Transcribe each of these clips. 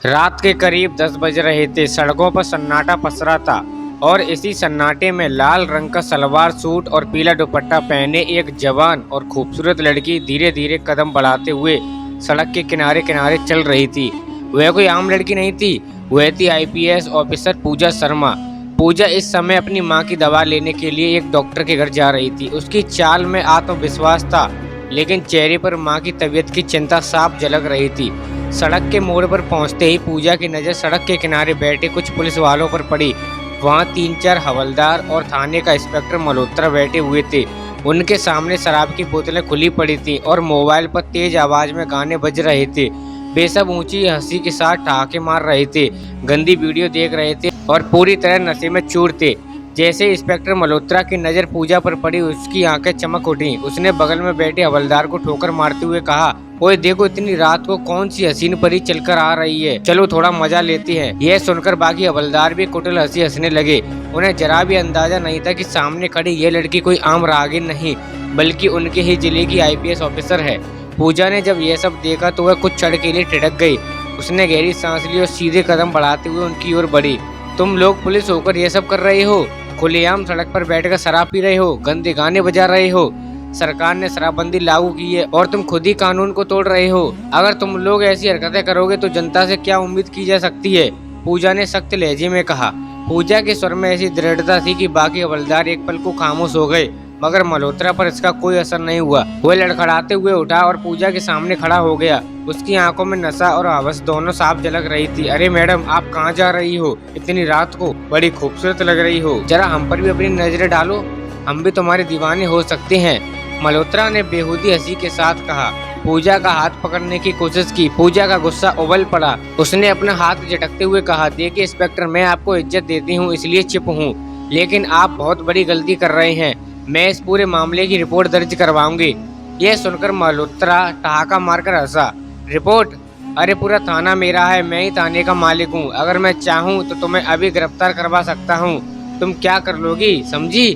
रात के करीब 10 बज रहे थे। सड़कों पर सन्नाटा पसरा था और इसी सन्नाटे में लाल रंग का सलवार सूट और पीला दुपट्टा पहने एक जवान और खूबसूरत लड़की धीरे धीरे कदम बढ़ाते हुए सड़क के किनारे किनारे चल रही थी। वह कोई आम लड़की नहीं थी, वह थी आईपीएस ऑफिसर पूजा शर्मा। पूजा इस समय अपनी मां की दवा लेने के लिए एक डॉक्टर के घर जा रही थी। उसकी चाल में आत्मविश्वास था, लेकिन चेहरे पर मां की तबीयत की चिंता साफ झलक रही थी। सड़क के मोड़ पर पहुंचते ही पूजा की नज़र सड़क के किनारे बैठे कुछ पुलिस वालों पर पड़ी। वहां 3-4 हवलदार और थाने का इंस्पेक्टर मल्होत्रा बैठे हुए थे। उनके सामने शराब की बोतलें खुली पड़ी थी और मोबाइल पर तेज आवाज में गाने बज रहे थे। वे सब ऊंची हंसी के साथ ठहाके मार रहे थे, गंदी वीडियो देख रहे थे और पूरी तरह नशे में चूर थे। जैसे इंस्पेक्टर मल्होत्रा की नज़र पूजा पर पड़ी, उसकी आंखें चमक उठी। उसने बगल में बैठे हवलदार को ठोकर मारते हुए कहा, ओए देखो, इतनी रात को कौन सी हसीन परी चलकर आ रही है, चलो थोड़ा मजा लेते हैं। यह सुनकर बाकी हवलदार भी कुटिल हंसी हंसने लगे। उन्हें जरा भी अंदाजा नहीं था कि सामने खड़ी यह लड़की कोई आम राहगीर नहीं, बल्कि उनके ही जिले की आईपीएस ऑफिसर है। पूजा ने जब यह सब देखा तो वह कुछ क्षण के लिए ठिठक गई। उसने गहरी सांस ली और सीधे कदम बढ़ाते हुए उनकी ओर बढ़ी। तुम लोग पुलिस होकर यह सब कर रहे हो? खुलेआम सड़क पर बैठकर शराब पी रहे हो, गंदे गाने बजा रहे हो। सरकार ने शराबबंदी लागू की है और तुम खुद ही कानून को तोड़ रहे हो। अगर तुम लोग ऐसी हरकतें करोगे तो जनता से क्या उम्मीद की जा सकती है? पूजा ने सख्त लहजे में कहा। पूजा के स्वर में ऐसी दृढ़ता थी कि बाकी हवलदार एक पल को खामोश हो गए, मगर मल्होत्रा पर इसका कोई असर नहीं हुआ। वह लड़खड़ाते हुए उठा और पूजा के सामने खड़ा हो गया। उसकी आंखों में नशा और हवस दोनों साफ झलक रही थी। अरे मैडम, आप कहाँ जा रही हो? इतनी रात को बड़ी खूबसूरत लग रही हो, जरा हम पर भी अपनी नजरें डालो, हम भी तुम्हारे दीवाने हो सकते हैं, मल्होत्रा ने बेहूदी हंसी के साथ कहा। पूजा का हाथ पकड़ने की कोशिश की। पूजा का गुस्सा उबल पड़ा। उसने अपना हाथ झटकते हुए कहा, देखिए इंस्पेक्टर, मैं आपको इज्जत देती हूँ इसलिए चुप हूँ, लेकिन आप बहुत बड़ी गलती कर रहे हैं। मैं इस पूरे मामले की रिपोर्ट दर्ज करवाऊंगी। यह सुनकर मल्होत्रा ठहाका मारकर हंसा। रिपोर्ट? अरे पूरा थाना मेरा है, मैं ही थाने का मालिक हूँ। अगर मैं चाहूँ तो तुम्हें अभी गिरफ्तार करवा सकता हूँ। तुम क्या कर लोगी, समझी?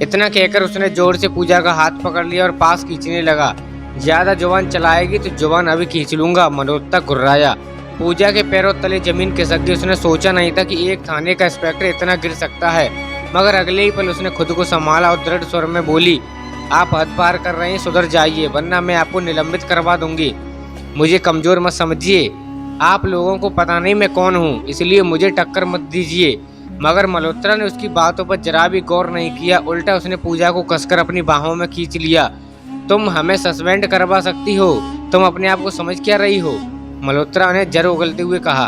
इतना कहकर उसने जोर से पूजा का हाथ पकड़ लिया और पास खींचने लगा। ज्यादा जुबान चलाएगी तो जुबान अभी खींच लूंगा, मल्होत्रा घुर्राया। पूजा के पैरों तले जमीन खिसक गई। उसने सोचा नहीं था कि एक थाने का इंस्पेक्टर इतना गिर सकता है, मगर अगले ही पल उसने खुद को संभाला और दृढ़ स्वर में बोली, आप हद पार कर रहे हैं, सुधर जाइए वरना मैं आपको निलंबित करवा दूंगी। मुझे कमजोर मत समझिए, आप लोगों को पता नहीं मैं कौन हूँ, इसलिए मुझे टक्कर मत दीजिए। मगर मल्होत्रा ने उसकी बातों पर जरा भी गौर नहीं किया। उल्टा उसने पूजा को कसकर अपनी बाहों में खींच लिया। तुम हमें सस्पेंड करवा सकती हो, तुम अपने आप को समझ क्या रही हो? मल्होत्रा ने जर उगलते हुए कहा।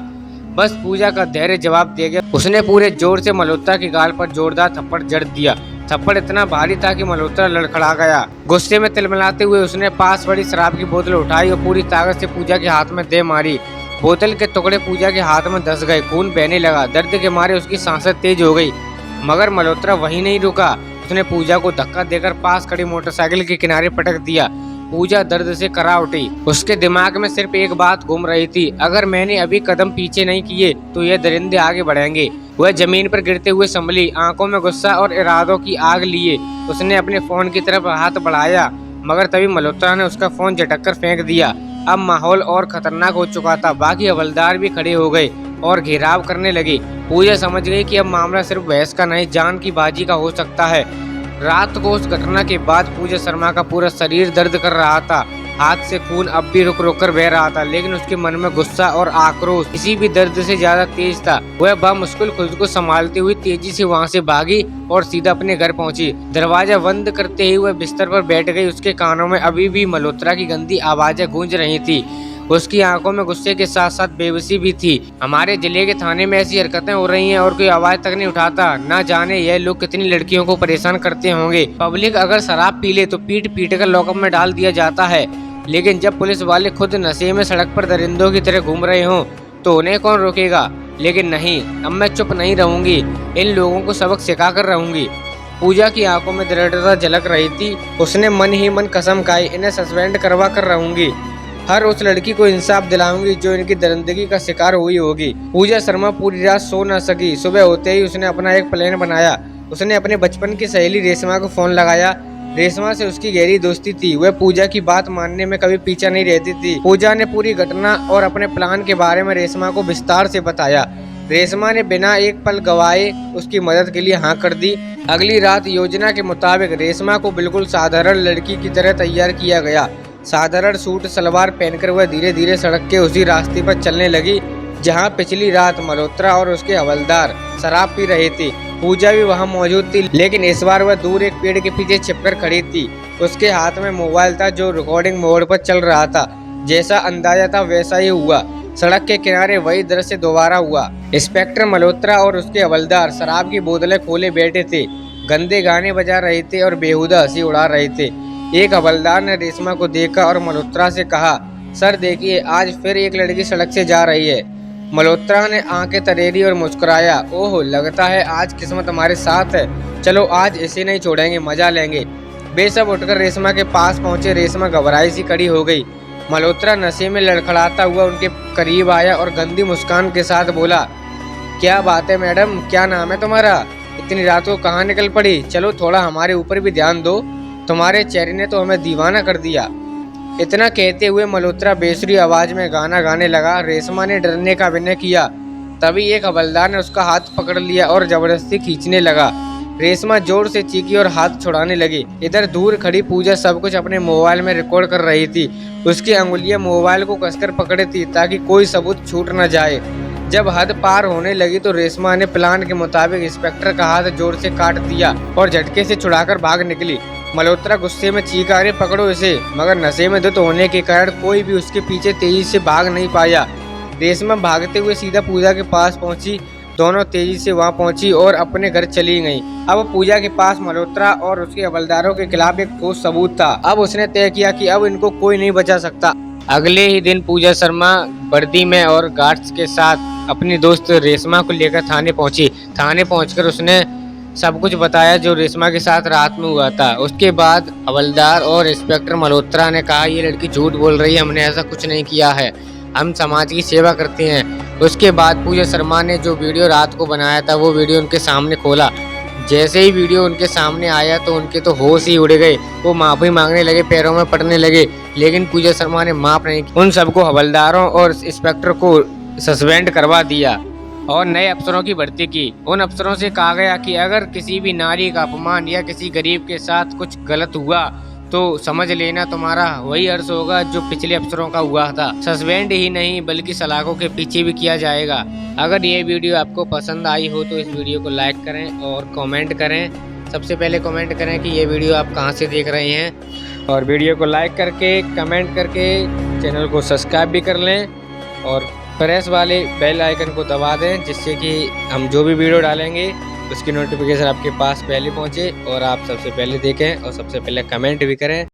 बस पूजा का धैर्य जवाब दे गया। उसने पूरे जोर से मल्होत्रा के गाल पर जोरदार थप्पड़ जड़ दिया। थप्पड़ इतना भारी था कि मल्होत्रा लड़खड़ा गया। गुस्से में तिलमिलाते हुए उसने पास पड़ी शराब की बोतल उठाई और पूरी ताकत से पूजा के हाथ में दे मारी। बोतल के टुकड़े पूजा के हाथ में धंस गए, खून बहने लगा। दर्द के मारे उसकी सांसें तेज हो गई, मगर मल्होत्रा वहीं नहीं रुका। उसने पूजा को धक्का देकर पास खड़ी मोटरसाइकिल के किनारे पटक दिया। पूजा दर्द से करा उठी। उसके दिमाग में सिर्फ एक बात घूम रही थी, अगर मैंने अभी कदम पीछे नहीं किए तो ये दरिंदे आगे बढ़ेंगे। वह जमीन पर गिरते हुए संभली, आंखों में गुस्सा और इरादों की आग लिए। उसने अपने फोन की तरफ हाथ बढ़ाया, मगर तभी मल्होत्रा ने उसका फोन झटक कर फेंक दिया। अब माहौल और खतरनाक हो चुका था। बाकी हवलदार भी खड़े हो गए और घेराव करने लगे। पूजा समझ गई कि अब मामला सिर्फ बहस का नहीं, जान की बाजी का हो सकता है। रात को उस घटना के बाद पूजा शर्मा का पूरा शरीर दर्द कर रहा था। हाथ से खून अब भी रुक रुक कर बह रहा था, लेकिन उसके मन में गुस्सा और आक्रोश किसी भी दर्द से ज्यादा तेज था। वह बामुश्किल खुद को संभालती हुई तेजी से वहां से भागी और सीधा अपने घर पहुंची। दरवाजा बंद करते ही वह बिस्तर पर बैठ गई। उसके कानों में अभी भी मल्होत्रा की गंदी आवाजें गूंज रही थी। उसकी आंखों में गुस्से के साथ साथ बेबसी भी थी। हमारे जिले के थाने में ऐसी हरकतें हो रही हैं और कोई आवाज तक नहीं उठाता। ना जाने यह लोग कितनी लड़कियों को परेशान करते होंगे। पब्लिक अगर शराब पी ले तो पीट पीट कर लॉकअप में डाल दिया जाता है, लेकिन जब पुलिस वाले खुद नशे में सड़क पर दरिंदों की तरह घूम रहे हों तो उन्हें कौन रोकेगा? लेकिन नहीं, अब मैं चुप नहीं रहूंगी, इन लोगों को सबक सिखा कर रहूंगी। पूजा की आंखों में दृढ़ता झलक रही थी। उसने मन ही मन कसम खाई, इन्हें सस्पेंड करवा कर रहूंगी। हर उस लड़की को इंसाफ दिलाऊंगी जो इनकी दरिंदगी का शिकार हुई होगी। पूजा शर्मा पूरी रात सो न सकी। सुबह होते ही उसने अपना एक प्लान बनाया। उसने अपने बचपन की सहेली रेशमा को फोन लगाया रेशमा से उसकी गहरी दोस्ती थी। वह पूजा की बात मानने में कभी पीछा नहीं रहती थी। पूजा ने पूरी घटना और अपने प्लान के बारे में रेशमा को विस्तार से बताया। रेशमा ने बिना एक पल गवाए उसकी मदद के लिए हाँ कर दी। अगली रात योजना के मुताबिक रेशमा को बिल्कुल साधारण लड़की की तरह तैयार किया गया। साधारण सूट सलवार पहनकर वह धीरे धीरे सड़क के उसी रास्ते पर चलने लगी जहां पिछली रात मल्होत्रा और उसके हवलदार शराब पी रहे थे। पूजा भी वहां मौजूद थी, लेकिन इस बार वह दूर एक पेड़ के पीछे छिपकर खड़ी थी। उसके हाथ में मोबाइल था जो रिकॉर्डिंग मोड पर चल रहा था। जैसा अंदाजा था वैसा ही हुआ। सड़क के किनारे वही दृश्य दोबारा हुआ। इंस्पेक्टर मल्होत्रा और उसके हवलदार शराब की बोतलें खोले बैठे थे, गंदे गाने बजा रहे थे और बेहुदा हंसी उड़ा रहे थे। एक हवलदार ने रेशमा को देखा और मल्होत्रा से कहा, सर देखिए, आज फिर एक लड़की सड़क से जा रही है। मल्होत्रा ने आंखें तरेरी और मुस्कुराया, ओह लगता है आज किस्मत हमारे साथ है। चलो आज इसे नहीं छोड़ेंगे, मजा लेंगे। वे सब उठकर रेशमा के पास पहुंचे। रेशमा घबराई सी खड़ी हो गई। मल्होत्रा नशे में लड़खड़ाता हुआ उनके करीब आया और गंदी मुस्कान के साथ बोला, क्या बात है मैडम, क्या नाम है तुम्हारा? इतनी रात को कहाँ निकल पड़ी? चलो थोड़ा हमारे ऊपर भी ध्यान दो, तुम्हारे चेहरे ने तो हमें दीवाना कर दिया। इतना कहते हुए मल्होत्रा बेसुरी आवाज में गाना गाने लगा। रेशमा ने डरने का अभिनय किया। तभी एक हवलदार ने उसका हाथ पकड़ लिया और जबरदस्ती खींचने लगा। रेशमा जोर से चीखी और हाथ छुड़ाने लगी। इधर दूर खड़ी पूजा सब कुछ अपने मोबाइल में रिकॉर्ड कर रही थी। उसकी अंगुलियां मोबाइल को कसकर पकड़े थी ताकि कोई सबूत छूट न जाए। जब हद पार होने लगी तो रेशमा ने प्लान के मुताबिक इंस्पेक्टर का हाथ जोर से काट दिया और झटके से छुड़ाकर भाग निकली। मल्होत्रा गुस्से में चीखा, अरे पकड़ो इसे, मगर नशे में धुत होने के कारण कोई भी उसके पीछे तेजी से भाग नहीं पाया। रेशमा भागते हुए सीधा पूजा के पास पहुंची। दोनों तेजी से वहां पहुंची और अपने घर चली गईं। अब पूजा के पास मल्होत्रा और उसके हवलदारों के खिलाफ एक ठोस सबूत था। अब उसने तय किया कि अब इनको कोई नहीं बचा सकता। अगले ही दिन पूजा शर्मा वर्दी में और गार्ड्स के साथ अपनी दोस्त रेशमा को लेकर थाने पहुंची। थाने पहुंचकर उसने सब कुछ बताया जो रेशमा के साथ रात में हुआ था। उसके बाद हवलदार और इंस्पेक्टर मल्होत्रा ने कहा, ये लड़की झूठ बोल रही है, हमने ऐसा कुछ नहीं किया है, हम समाज की सेवा करते हैं। उसके बाद पूजा शर्मा ने जो वीडियो रात को बनाया था वो वीडियो उनके सामने खोला। जैसे ही वीडियो उनके सामने आया तो उनके तो होश ही उड़ गए। वो माफी मांगने लगे, पैरों में पड़ने लगे, लेकिन पूजा शर्मा ने माफ नहीं किया। उन सबको, हवलदारों और इंस्पेक्टर को सस्पेंड करवा दिया और नए अफसरों की भर्ती की। उन अफसरों से कहा गया कि अगर किसी भी नारी का अपमान या किसी गरीब के साथ कुछ गलत हुआ तो समझ लेना तुम्हारा वही अर्थ होगा जो पिछले अफसरों का हुआ था। सस्पेंड ही नहीं बल्कि सलाखों के पीछे भी किया जाएगा। अगर ये वीडियो आपको पसंद आई हो तो इस वीडियो को लाइक करें और कमेंट करें। सबसे पहले कमेंट करें कि ये वीडियो आप कहाँ से देख रहे हैं, और वीडियो को लाइक करके कमेंट करके चैनल को सब्सक्राइब भी कर लें और प्रेस वाले बेल आइकन को दबा दें, जिससे कि हम जो भी वीडियो डालेंगे उसकी नोटिफिकेशन आपके पास पहले पहुंचे और आप सबसे पहले देखें और सबसे पहले कमेंट भी करें।